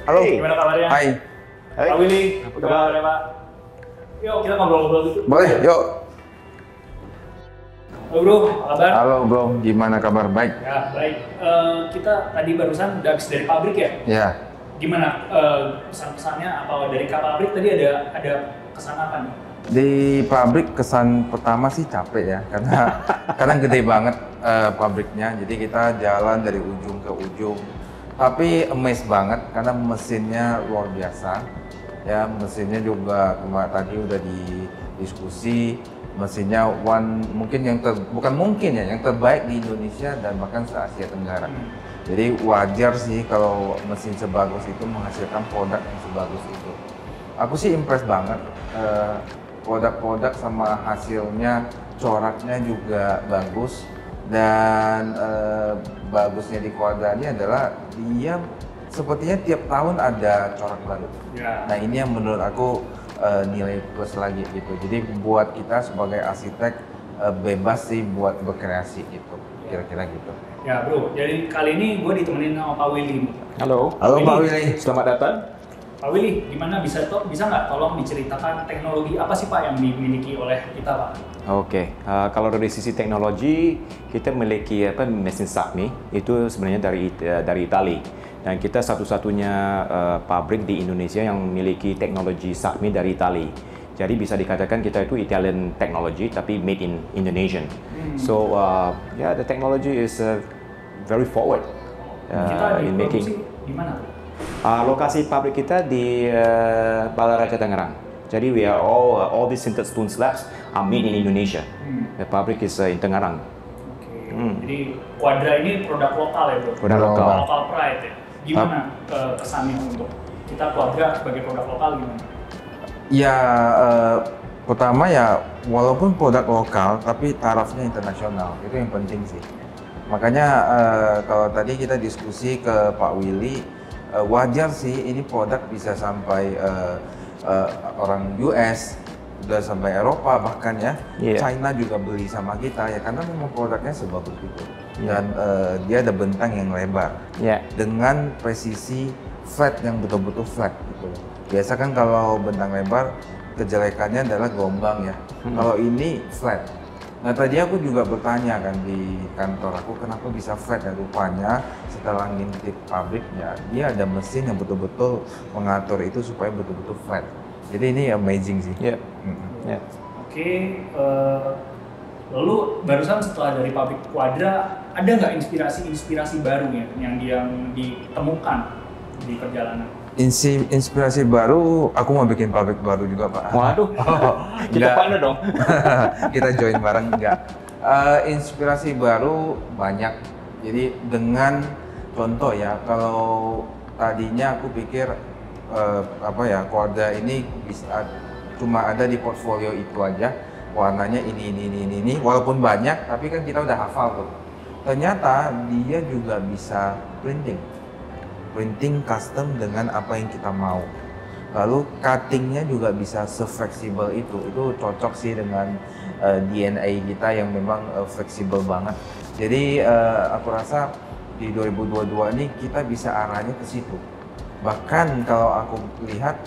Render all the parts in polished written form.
Halo. Hey, gimana kabarnya? Hai. Hai. Pak Willy, Apa kabar? Pak? Yuk kita ngobrol-ngobrol dulu. Boleh, yuk. Halo bro, apa kabar? Halo bro, gimana kabar? Baik? Ya, baik. Kita tadi barusan udah habis dari pabrik ya? Ya. Gimana pesan-pesannya? Apa dari pabrik tadi ada kesan apa nih? Di pabrik kesan pertama sih capek ya, karena gede banget pabriknya. Jadi kita jalan dari ujung ke ujung. Tapi amazed banget karena mesinnya luar biasa. Ya, mesinnya juga kemarin tadi udah didiskusi. Mesinnya mungkin yang terbaik di Indonesia dan bahkan se-Asia Tenggara. Jadi wajar sih kalau mesin sebagus itu menghasilkan produk yang sebagus itu. Aku sih impress banget. Produk-produk sama hasilnya, coraknya juga bagus. Dan bagusnya di Quadra ini adalah dia sepertinya tiap tahun ada corak baru. Ya. Nah ini yang menurut aku nilai plus lagi gitu. Jadi buat kita sebagai arsitek bebas sih buat berkreasi gitu, kira-kira gitu. Ya bro, jadi kali ini gue ditemenin sama Pak Willy. Halo. Halo Pak Willy. Selamat datang. Pak Willy, gimana bisa nggak tolong diceritakan teknologi apa sih Pak yang dimiliki oleh kita Pak? Oke, kalau dari sisi teknologi kita memiliki mesin Sapmi itu sebenarnya dari Itali dan kita satu-satunya pabrik di Indonesia yang memiliki teknologi Sapmi dari Itali. Jadi bisa dikatakan kita itu Italian technology tapi made in Indonesian. So the technology is very forward Kita in making. di mana? Lokasi pabrik kita di Balaraja Tangerang. Jadi we are all these sintered stone slabs are made in Indonesia. The pabrik is in Tangerang. Oke. Jadi Quadra ini produk lokal ya bro? Produk lokal. Local pride ya. Gimana kesannya untuk kita Quadra sebagai produk lokal gimana? Ya pertama ya walaupun produk lokal tapi tarafnya internasional, itu yang penting sih. Makanya kalau tadi kita diskusi ke Pak Willy, wajar sih ini produk bisa sampai orang US, udah sampai Eropa bahkan ya, China juga beli sama kita ya karena memang produknya sebagus itu. Dan dia ada bentang yang lebar dengan presisi flat yang betul-betul flat gitu. Biasa kan kalau bentang lebar kejelekannya adalah gelombang ya. Kalau ini flat. Nah tadi aku juga bertanya kan di kantor aku kenapa bisa flat ya, rupanya setelah ngintip pabriknya dia ada mesin yang betul-betul mengatur itu supaya betul-betul flat. Jadi ini amazing sih. Oke, lalu barusan setelah dari pabrik Quadra ada nggak inspirasi baru ya yang ditemukan di perjalanan? Inspirasi baru, aku mau bikin pabrik baru juga Pak. Waduh, kita partner dong. Kita join bareng enggak. Inspirasi baru banyak. Jadi dengan contoh ya, kalau tadinya aku pikir Quadra ini bisa cuma ada di portfolio itu aja, warnanya ini, walaupun banyak, tapi kan kita udah hafal tuh. Ternyata dia juga bisa printing custom dengan apa yang kita mau. Lalu cuttingnya juga bisa se-fleksibel itu cocok sih dengan DNA kita yang memang fleksibel banget. Jadi aku rasa di 2022 ini kita bisa arahnya ke situ. Bahkan kalau aku lihat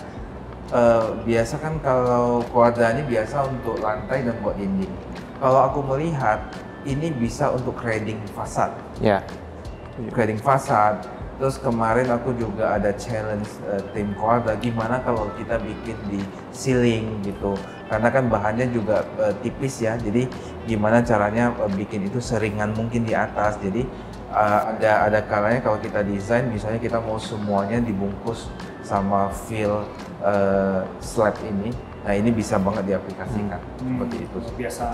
biasa kan kalau Quadra ini biasa untuk lantai dan buat dinding. Kalau aku melihat ini bisa untuk cladding fasad. Cladding fasad. Terus kemarin aku juga ada challenge tim Quadra, gimana kalau kita bikin di ceiling gitu. Karena kan bahannya juga tipis ya, jadi gimana caranya bikin itu seringan mungkin di atas. Jadi ada kalanya kalau kita desain, misalnya kita mau semuanya dibungkus sama fill slab ini. Nah ini bisa banget diaplikasikan seperti itu. Biasa.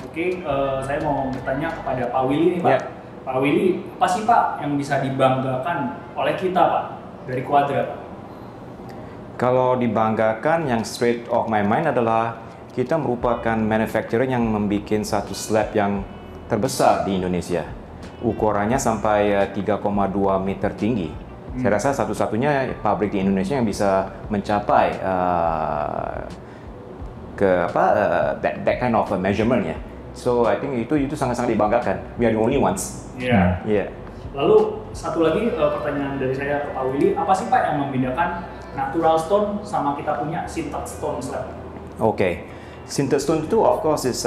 Oke, saya mau bertanya kepada Pak Willy nih Pak. Pak Willy, apa sih Pak yang bisa dibanggakan oleh kita Pak dari Quadra Pak? Kalau dibanggakan yang straight off my mind adalah kita merupakan manufacturer yang membuat satu slab yang terbesar di Indonesia. Ukurannya sampai 3,2 meter tinggi. Saya rasa satu-satunya pabrik di Indonesia yang bisa mencapai that kind of measurement ya. So I think itu sangat-sangat dibanggakan. We are the only ones. Iya. Lalu satu lagi pertanyaan dari saya ke Pak Willy, apa sih Pak yang membedakan natural stone sama kita punya sintered stone slab? Oke, sintered stone itu of course is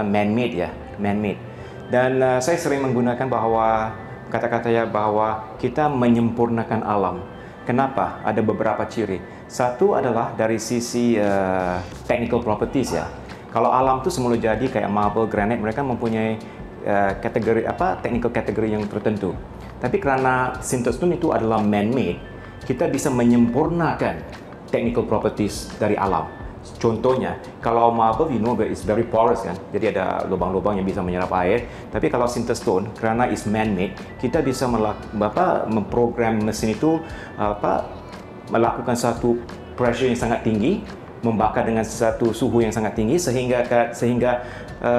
man-made ya, man-made. Dan saya sering menggunakan bahwa kata-kata ya bahwa kita menyempurnakan alam. Kenapa? Ada beberapa ciri. Satu adalah dari sisi technical properties ya. Kalau alam itu semula jadi kayak marble, granite, mereka mempunyai kategori technical kategori yang tertentu. Tapi karena sintered stone itu adalah man-made, kita bisa menyempurnakan technical properties dari alam. Contohnya, kalau marble, you know, it's very porous kan, jadi ada lubang-lubang yang bisa menyerap air. Tapi kalau sintered stone, karena is man-made, kita bisa memprogram mesin itu melakukan satu pressure yang sangat tinggi, membakar dengan satu suhu yang sangat tinggi sehingga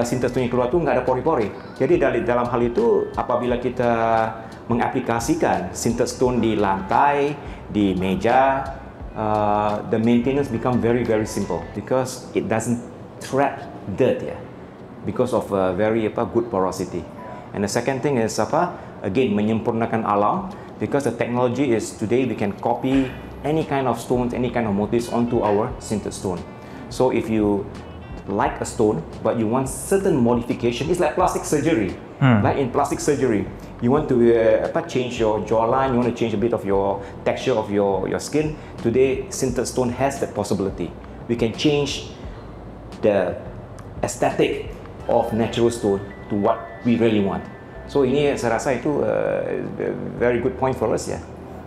sintered stone yang keluar itu nggak ada pori-pori. Jadi dalam hal itu, apabila kita mengaplikasikan sintered stone di lantai, di meja, the maintenance become very simple because it doesn't trap dirt because of very good porosity. And the second thing is again menyempurnakan alam because the technology is today we can copy any kind of stones, any kind of motifs onto our sintered stone. So if you like a stone but you want certain modification, it's like plastic surgery. Like in plastic surgery, you want to change your jawline, you want to change a bit of your texture of your skin. Today, sintered stone has that possibility. We can change the aesthetic of natural stone to what we really want. So ini saya rasa itu very good point for us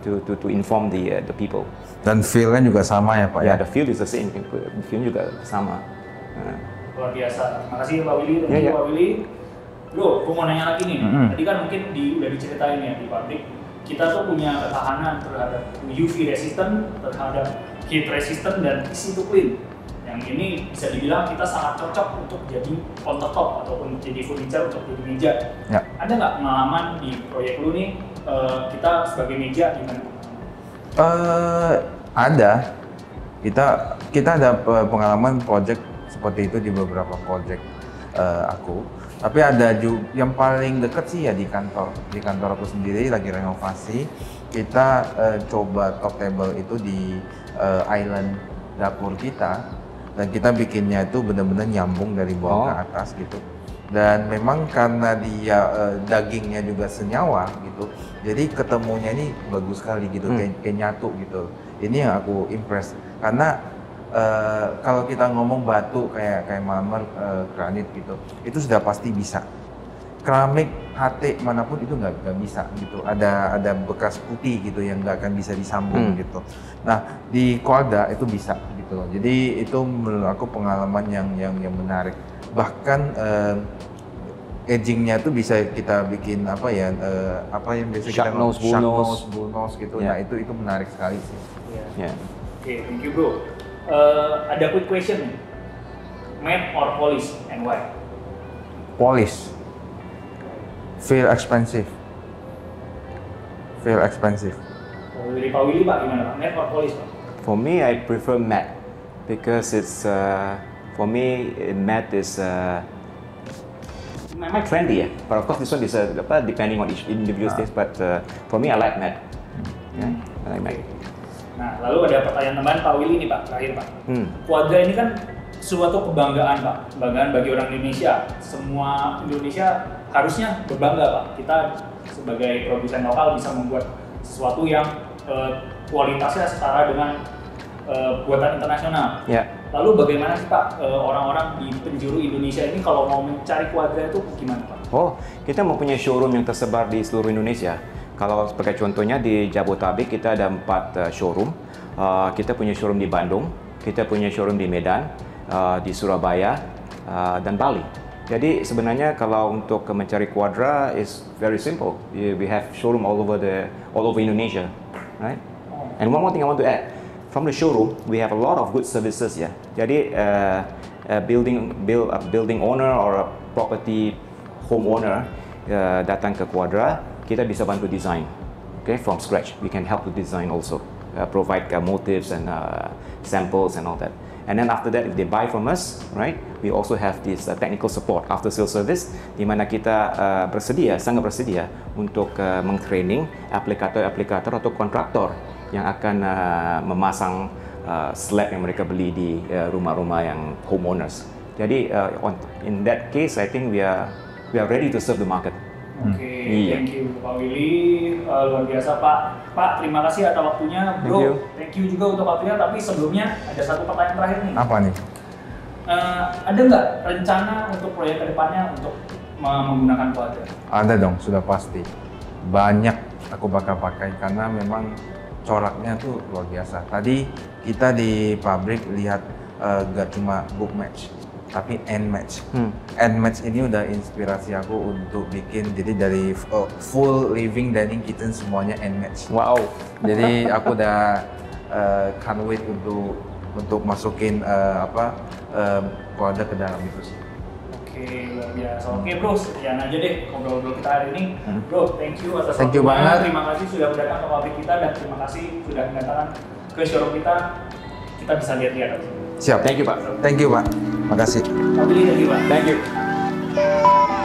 to inform the people. Dan feel-nya juga sama ya Pak The feel is the same. Feel juga sama. Luar biasa. Terima kasih Pak Willy. Pak Willy. Bro, aku mau nanya lagi nih. Tadi kan mungkin udah diceritain ya di pabrik, kita tuh punya ketahanan terhadap UV resistant, terhadap heat resistant, dan easy to clean. Yang ini bisa dibilang kita sangat cocok untuk jadi countertop ataupun jadi furniture untuk jadi meja. Ya. Ada nggak pengalaman di proyek lu nih, kita sebagai meja gimana? Ada. Kita ada pengalaman project seperti itu di beberapa project aku. Tapi ada juga yang paling dekat sih ya di kantor aku sendiri lagi renovasi. Kita coba top table itu di island dapur kita, dan kita bikinnya itu benar-benar nyambung dari bawah ke atas gitu. Dan memang karena dia dagingnya juga senyawa gitu, jadi ketemunya ini bagus sekali gitu, kayak nyatu gitu. Ini yang aku impress karena kalau kita ngomong batu kayak marmer, granit gitu, itu sudah pasti bisa. Keramik, HT manapun itu nggak bisa gitu. Ada bekas putih gitu yang nggak akan bisa disambung gitu. Nah di Quadra itu bisa gitu. Jadi itu menurut aku pengalaman yang menarik. Bahkan edgingnya itu bisa kita bikin apa yang biasa kita Shark nose, bull nose gitu. Nah itu menarik sekali sih. Oke, thank you bro. Ada quick question nih. Matte or polish and why? Polish. Feel expensive. Dari Pak Willy Pak gimana Pak? Matte or polish Pak? For me, I prefer matte because it's for me matte is my trendy But of course this one is depending on each individual taste. But for me, I like matte. I like matte. Nah, lalu ada pertanyaan tambahan Pak Willy nih Pak, terakhir Pak. Quadra ini kan suatu kebanggaan Pak, kebanggaan bagi orang Indonesia. Semua Indonesia harusnya berbangga Pak. Kita sebagai produsen lokal bisa membuat sesuatu yang kualitasnya setara dengan buatan internasional. Lalu bagaimana sih Pak orang-orang di penjuru Indonesia ini kalau mau mencari Quadra itu gimana Pak? Kita mempunyai showroom yang tersebar di seluruh Indonesia. Kalau sebagai contohnya di Jabodetabek kita ada 4 showroom. Kita punya showroom di Bandung, kita punya showroom di Medan, di Surabaya, dan Bali. Jadi sebenarnya kalau untuk mencari Quadra is very simple. We have showroom all over Indonesia, right? And one more thing I want to add, from the showroom we have a lot of good services ya. Jadi building owner or a property homeowner datang ke Quadra, kita bisa bantu design, from scratch. We can help to design also, provide motifs and samples and all that. And then after that, if they buy from us, right, we also have this technical support after sales service, di mana kita sangat bersedia untuk meng-training aplikator atau kontraktor yang akan memasang slab yang mereka beli di rumah-rumah yang homeowners. Jadi in that case, I think we are ready to serve the market. Oke, thank you Pak Willy, luar biasa Pak. Pak, terima kasih atas waktunya, Bro. Thank you juga untuk waktunya. Tapi sebelumnya ada satu pertanyaan terakhir nih. Apa nih? Ada nggak rencana untuk proyek kedepannya untuk menggunakan Quadra? Ada dong, sudah pasti. Banyak aku bakal pakai karena memang coraknya tuh luar biasa. Tadi kita di pabrik lihat gak cuma book match, tapi end match. End match ini udah inspirasi aku untuk bikin, jadi dari full living dining kitchen semuanya end match. Wow. Jadi aku udah can't wait untuk masukin Quadra ke dalam itu sih. Oke, luar biasa. Oke bro, sekian aja deh ngobrol-ngobrol kita hari ini. Bro, thank you atas Thank you waktunya. banget. Terima kasih sudah datang ke pabrik kita dan terima kasih sudah mendatangkan ke showroom kita. Kita bisa lihat-lihat. Siap. Thank you, Pak. Thank you, Pak. Makasih. Pak Willy, thank you, Pak. Thank you.